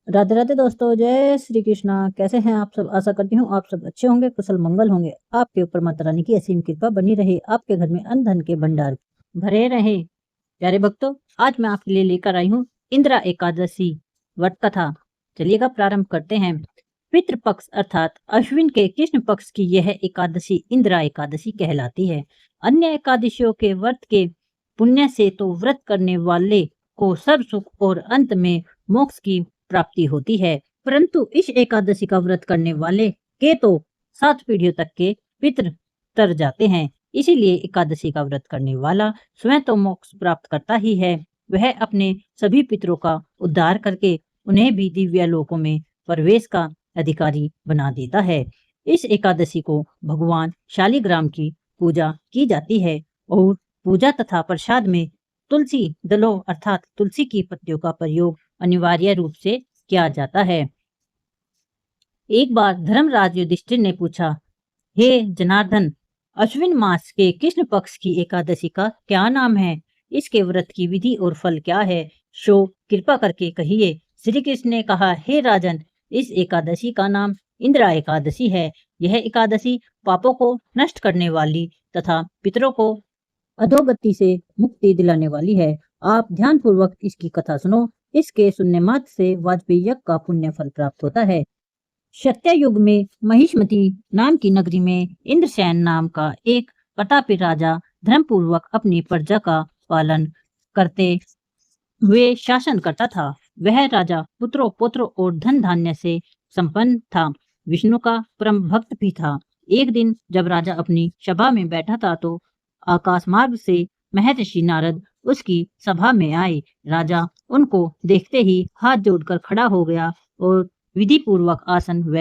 राधे राधे दोस्तों, जय श्री कृष्णा। कैसे हैं आप सब? आशा करती हूँ आप सब अच्छे होंगे, कुशल मंगल होंगे। आपके ऊपर माता रानी की असीम कृपा बनी रहे, आपके घर में अन्न धन के भंडार भरे रहे। प्यारे भक्तों, आज मैं आपके लिए लेकर आई हूँ इंदिरा एकादशी व्रत कथा। चलिएगा प्रारंभ करते हैं। पितृपक्ष अर्थात अश्विन के कृष्ण पक्ष की यह एकादशी इंदिरा एकादशी कहलाती है। अन्य एकादशियों के व्रत के पुण्य से तो व्रत करने वाले को सर्व सुख और अंत में मोक्ष की प्राप्ति होती है, परंतु इस एकादशी का व्रत करने वाले के तो 7 पीढ़ियों तक के पितृ तर जाते हैं। इसीलिए एकादशी का व्रत करने वाला स्वयं तो मोक्ष प्राप्त करता ही है, वह अपने सभी पितरों का उद्धार करके उन्हें भी दिव्य लोकों में प्रवेश का अधिकारी बना देता है। इस एकादशी को भगवान शालिग्राम की पूजा की जाती है और पूजा तथा प्रसाद में तुलसी दलों अर्थात तुलसी की पत्तियों का प्रयोग अनिवार्य रूप से किया जाता है। एक बार धर्मराज युधिष्ठिर ने पूछा, हे जनार्दन, अश्विन मास के कृष्ण पक्ष की एकादशी का क्या नाम है? इसके व्रत की विधि और फल क्या है? सो कृपा करके कहिए। श्री कृष्ण ने कहा, हे राजन, इस एकादशी का नाम इंदिरा एकादशी है। यह एकादशी पापों को नष्ट करने वाली तथा पितरों को अधोगति से मुक्ति दिलाने वाली है। आप ध्यान पूर्वक इसकी कथा सुनो। इसके सुनने मात्र से वाजपेयी यज्ञ का पुण्य फल प्राप्त होता है। सत्य युग में महिष्मती नाम की नगरी में इंद्रसेन नाम का एक प्रतापी राजा धर्म पूर्वक अपनी प्रजा का पालन करते हुए शासन करता था। वह राजा पुत्रों पुत्रों और धन धान्य से संपन्न था। विष्णु का परम भक्त भी था। एक दिन जब राजा अपनी सभा में बैठा था तो आकाश मार्ग से महर्षि नारद उसकी सभा में आए। राजा उनको देखते ही हाथ जोड़कर खड़ा हो गया और विधि पूर्वक आसन व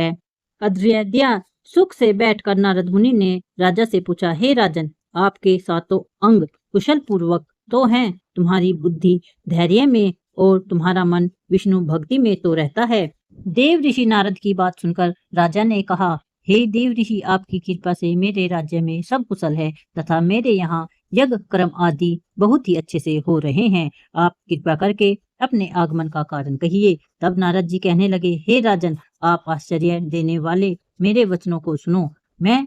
अद्रव्य दिया। सुख से बैठकर नारद मुनि ने राजा से पूछा, हे राजन, आपके सातों अंग कुशल पूर्वक तो हैं, तुम्हारी बुद्धि धैर्य में और तुम्हारा मन विष्णु भक्ति में तो रहता है। देव ऋषि नारद की बात सुनकर राजा ने कहा, हे देव ऋषि, आपकी कृपा से मेरे राज्य में सब कुशल है तथा मेरे यहाँ यज्ञ कर्म आदि बहुत ही अच्छे से हो रहे हैं। आप कृपा करके अपने आगमन का कारण कहिए। तब नारद जी कहने लगे, हे राजन, आप आश्चर्य देने वाले मेरे वचनों को सुनो। मैं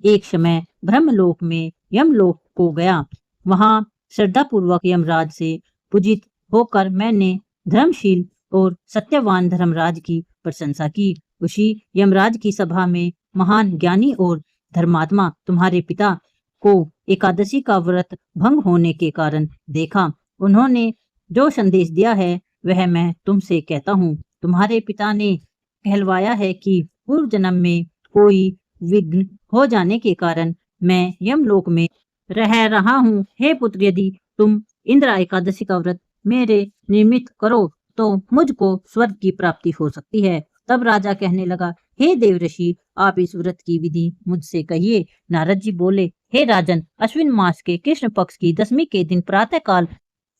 एक समय ब्रह्मलोक में यमलोक को गया। वहां श्रद्धा पूर्वक यमराज से पूजित होकर मैंने धर्मशील और सत्यवान धर्मराज की प्रशंसा की। उसी यमराज की सभा में महान ज्ञानी और धर्मात्मा तुम्हारे पिता को एकादशी का व्रत भंग होने के कारण देखा। उन्होंने जो संदेश दिया है वह मैं तुमसे कहता हूँ। तुम्हारे पिता ने कहलवाया है कि पूर्व जन्म में कोई विघ्न हो जाने के कारण मैं यमलोक में रह रहा हूँ। हे पुत्र, यदि तुम इंदिरा एकादशी का व्रत मेरे निमित्त करो तो मुझको स्वर्ग की प्राप्ति हो सकती है। तब राजा कहने लगा, हे देवर्षि, आप इस व्रत की विधि मुझसे कहिए। नारद जी बोले, हे राजन, अश्विन मास के कृष्ण पक्ष की दशमी के दिन प्रातः काल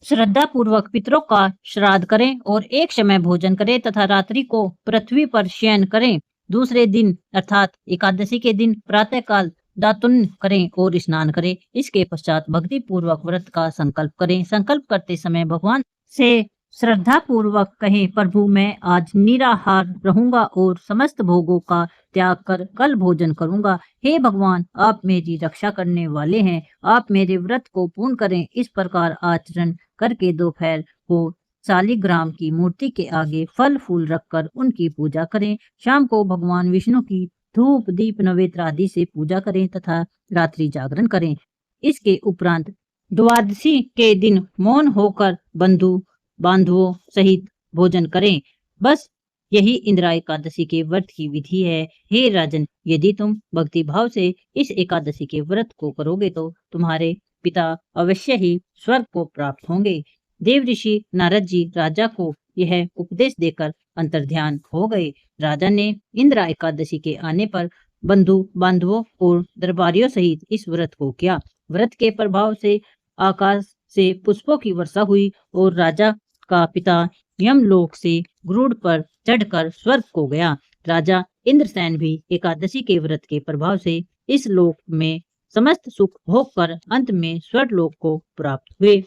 श्रद्धा पूर्वक पितरों का श्राद्ध करें और एक समय भोजन करें तथा रात्रि को पृथ्वी पर शयन करें। दूसरे दिन अर्थात एकादशी के दिन प्रातः काल दातुन करें और स्नान करें। इसके पश्चात भक्ति पूर्वक व्रत का संकल्प करें। संकल्प करते समय भगवान से श्रद्धा पूर्वक कहें, प्रभु, मैं आज निराहार रहूंगा और समस्त भोगों का त्याग कर कल भोजन करूंगा। हे भगवान, आप मेरी रक्षा करने वाले हैं, आप मेरे व्रत को पूर्ण करें। इस प्रकार आचरण करके दोपहर को शालिग्राम की मूर्ति के आगे फल फूल रखकर उनकी पूजा करें। शाम को भगवान विष्णु की धूप दीप नैवेद्य आदि से पूजा करें तथा रात्रि जागरण करें। इसके उपरांत द्वादशी के दिन मौन होकर बंधु बांधवों सहित भोजन करें। बस यही इंदिरा एकादशी के व्रत की विधि है। हे राजन, यदि तुम भक्ति भाव से इस एकादशी के व्रत को करोगे तो तुम्हारे पिता अवश्य ही स्वर्ग को प्राप्त होंगे। देव ऋषि नारद जी राजा को यह उपदेश देकर अंतर्ध्यान हो गए। राजा ने इंदिरा एकादशी के आने पर बंधु बांधवों और दरबारियों सहित इस व्रत को किया। व्रत के प्रभाव से आकाश से पुष्पों की वर्षा हुई और राजा का पिता यमलोक से गरुड़ पर चढ़कर स्वर्ग को गया। राजा इंद्रसेन भी एकादशी के व्रत के प्रभाव से इस लोक में समस्त सुख भोग कर अंत में स्वर्ग लोक को प्राप्त हुए।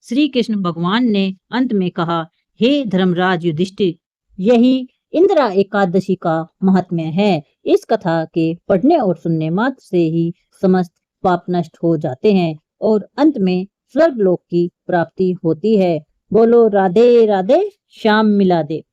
श्री कृष्ण भगवान ने अंत में कहा, हे धर्मराज युधिष्ठिर, यही इंदिरा एकादशी का महात्म्य है। इस कथा के पढ़ने और सुनने मात्र से ही समस्त पाप नष्ट हो जाते हैं और अंत में स्वर्ग लोक की प्राप्ति होती है। बोलो राधे राधे, श्याम मिला दे।